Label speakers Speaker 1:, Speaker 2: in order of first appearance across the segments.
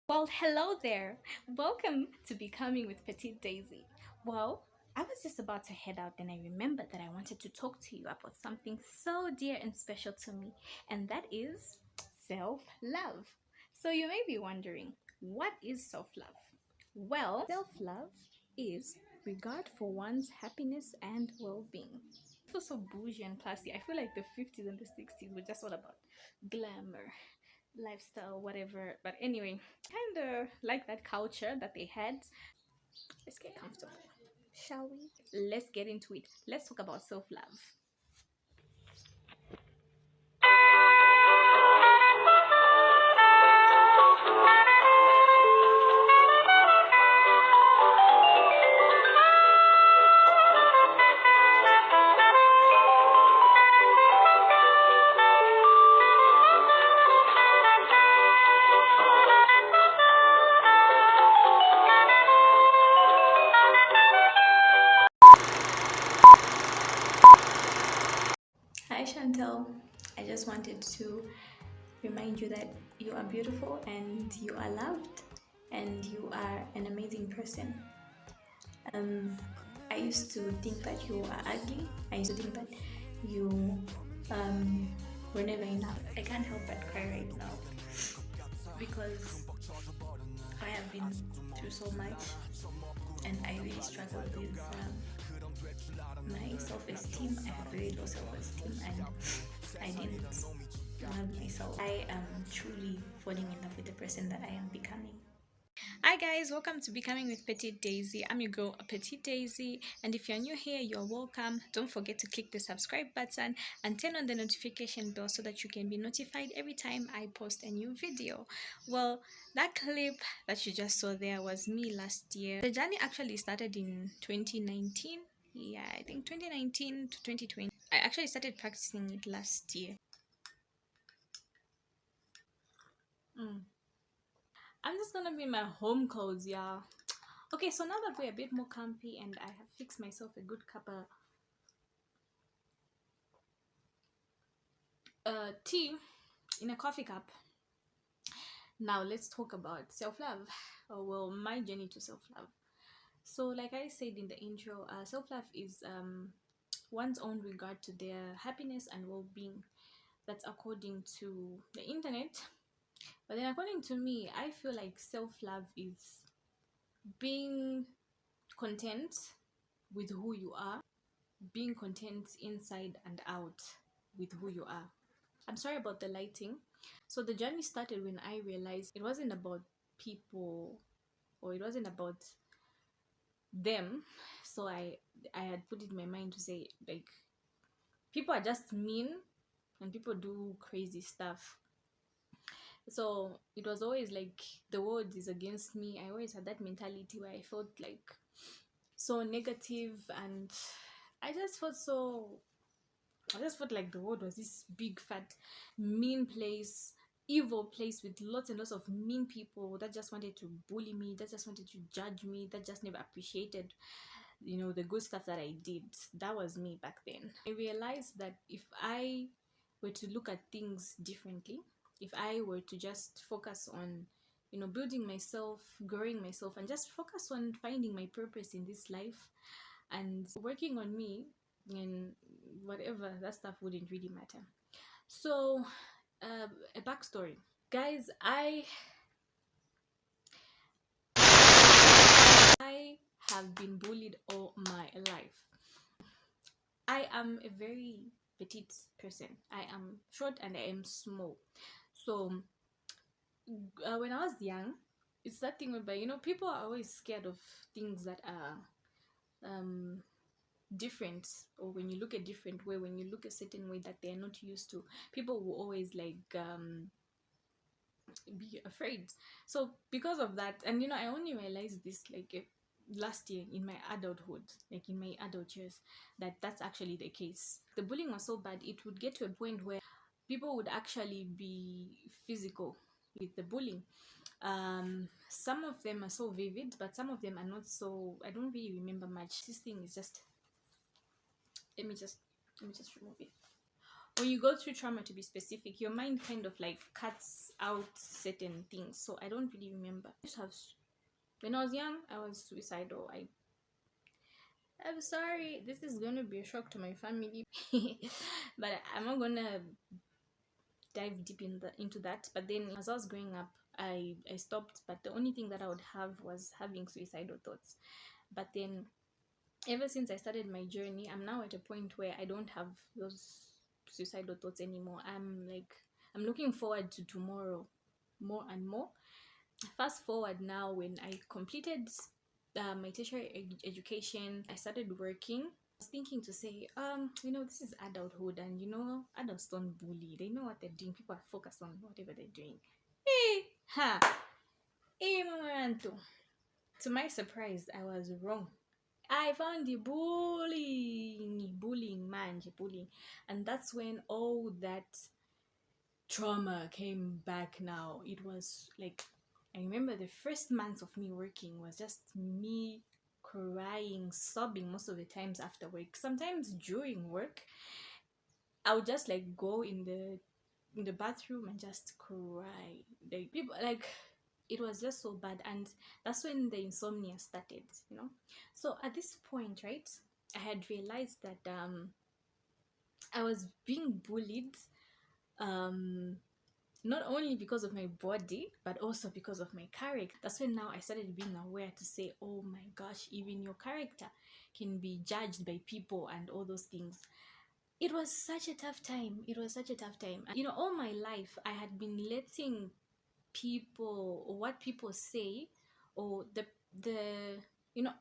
Speaker 1: Well, hello there. Welcome to Becoming with Petite Daisy. Well, I was just about to head out and I remembered that I wanted to talk to you about something so dear and special to me, and that is self love. So, you may be wondering, what is self love? Well, self love is regard for one's happiness and well being. I feel so bougie and classy. I feel like the 50s and the 60s were just all about glamour, lifestyle, whatever. But anyway, kind of like that culture that they had. Let's get comfortable, shall we? Let's get into it. Let's talk about self love. Hi, Chantel. I just wanted to remind you that you are beautiful and you are loved and you are an amazing person. Um, I used to think that you are ugly. I used to think that you were never enough. I can't help but cry right now because I have been through so much and I really struggled with my self-esteem. I have very low self-esteem and I didn't love myself. I am truly falling in love with the person that I am becoming. Hi guys, welcome to Becoming with Petite Daisy. I'm your girl, Petite Daisy, and if you're new here, you're welcome. Don't forget to click the subscribe button and turn on the notification bell so that you can be notified every time I post a new video. Well, that clip that you just saw there was me last year. The journey actually started in 2019. Yeah, I think 2019 to 2020. I actually started practicing it last year. Mm. I'm just gonna be in my home clothes, yeah. Okay, so now that we're a bit more comfy and I have fixed myself a good cup of tea in a coffee cup, now let's talk about self-love. Well, my journey to self-love. So like I said in the intro, self-love is one's own regard to their happiness and well-being. That's according to the internet. But then according to me, I feel like self-love is being content with who you are, being content inside and out with who you are. I'm sorry about the lighting. So the journey started when I realized it wasn't about people, or it wasn't about them. So I had put it in my mind to say, like, people are just mean and people do crazy stuff. So it was always like the world is against me. I always had that mentality where I felt like so negative, and I just felt so I just felt like the world was this big, fat, mean place, evil place with lots and lots of mean people that just wanted to bully me, that just wanted to judge me, that just never appreciated, the good stuff that I did. That was me back then. I realized that if I were to look at things differently, if I were to just focus on, building myself, growing myself, and just focus on finding my purpose in this life and working on me, and whatever, that stuff wouldn't really matter. So a backstory, guys. I have been bullied all my life. I am a very petite person. I am short and I am small. So when I was young, it's that thing whereby, people are always scared of things that are um different, or when you look a different way, when you look a certain way that they're not used to, people will always like be afraid. So because of that, and I only realized this like last year in my adulthood, like in my adult years, that that's actually the case. The bullying was so bad, it would get to a point where people would actually be physical with the bullying. Some of them are so vivid, but some of them are not. So I don't really remember much. This thing is just let me just remove it. when you go through trauma, to be specific, your mind kind of like cuts out certain things. So I don't really remember. I just have, when I was young, I was suicidal. I'm sorry, this is gonna be a shock to my family, but I'm not gonna dive deep into that. But then as I was growing up, I stopped. But the only thing that I would have was having suicidal thoughts. But then ever since I started my journey, I'm now at a point where I don't have those suicidal thoughts anymore. I'm looking forward to tomorrow more and more. Fast forward now, when I completed my tertiary education, I started working. I was thinking to say, this is adulthood, and adults don't bully. They know what they're doing. People are focused on whatever they're doing. Hey, ha, hey, Mamaranto. To my surprise, I was wrong. I found the bullying, and that's when all that trauma came back. Now it was like, I remember the first month of me working was just me crying, sobbing most of the times after work. Sometimes during work, I would just like go in the bathroom and just cry. Like people, like, it was just so bad. And that's when the insomnia started. So at this point, right, I had realized that I was being bullied, um not only because of my body, but also because of my character. That's when now I started being aware to say, oh my gosh, even your character can be judged by people and all those things. It was such a tough time. And, all my life I had been letting people, or what people say, or the you know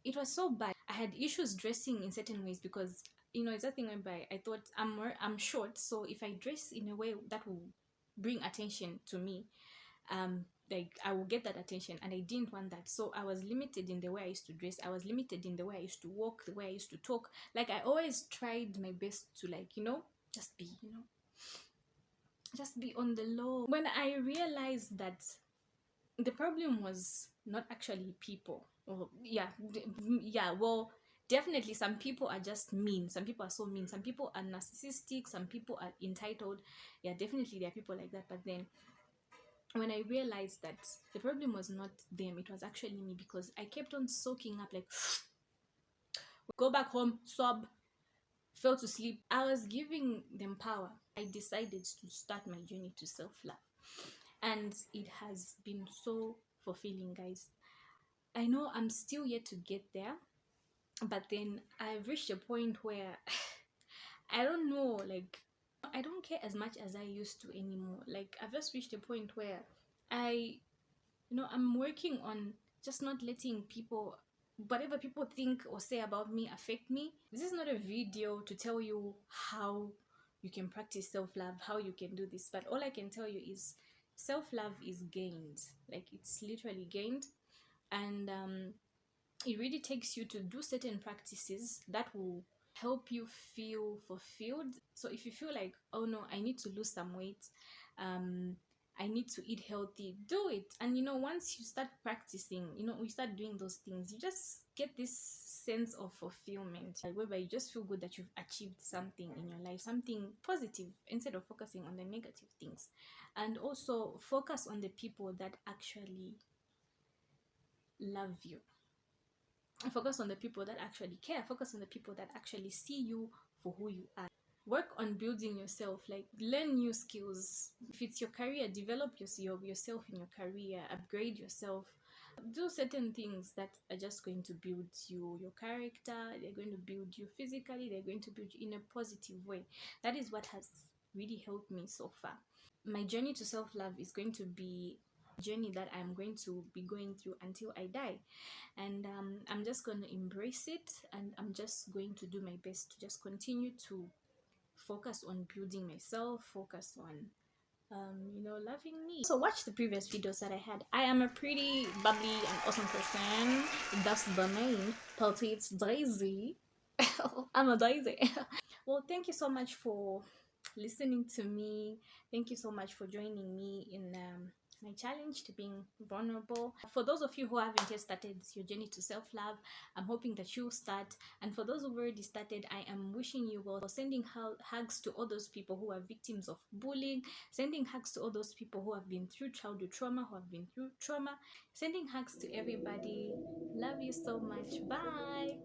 Speaker 1: it was so bad. I had issues dressing in certain ways because, it's that thing whereby I thought I'm short, so if I dress in a way that will bring attention to me, like I will get that attention, and I didn't want that. So I was limited in the way I used to dress. I was limited in the way I used to walk, the way I used to talk. Like I always tried my best to, like, just be, just be on the low. When I realized that the problem was not actually people, or well, definitely some people are just mean. Some people are so mean. Some people are narcissistic. Some people are entitled. Yeah, definitely there are people like that. But then when I realized that the problem was not them, it was actually me, because I kept on soaking up, like, go back home, sob, fell to sleep. I was giving them power. I decided to start my journey to self-love, and it has been so fulfilling, guys. I know I'm still yet to get there, but then I've reached a point where I don't know, like, I don't care as much as I used to anymore. Like, I've just reached a point where I'm working on just not letting people, whatever people think or say about me, affect me. This is not a video to tell you how you can practice self-love, how you can do this, but all I can tell you is self-love is gained. Like, it's literally gained. And it really takes you to do certain practices that will help you feel fulfilled. So if you feel like, oh no, I need to lose some weight, I need to eat healthy, do it. And once you start practicing, we start doing those things, you just get this sense of fulfillment, whereby you just feel good that you've achieved something in your life, something positive, instead of focusing on the negative things. And also focus on the people that actually love you. Focus on the people that actually care. Focus on the people that actually see you for who you are. Work on building yourself. Like, learn new skills. If it's your career, develop yourself in your career. Upgrade yourself. Do certain things that are just going to build your character. They're going to build you physically. They're going to build you in a positive way. That is what has really helped me so far. My journey to self-love is going to be a journey that I'm going to be going through until I die. And I'm just going to embrace it, and I'm just going to do my best to just continue to focus on building myself, focus on loving me. So watch the previous videos that I had. I am a pretty bubbly and awesome person. That's the name. It's Daisy. I'm a Daisy. Well, thank you so much for listening to me. Thank you so much for joining me in my challenge, to being vulnerable. For those of you who haven't yet started your journey to self-love, I'm hoping that you'll start. And for those who've already started, I am wishing you well. Sending hugs to all those people who are victims of bullying, sending hugs to all those people who have been through childhood trauma, who have been through trauma, sending hugs to everybody. Love you so much. Bye.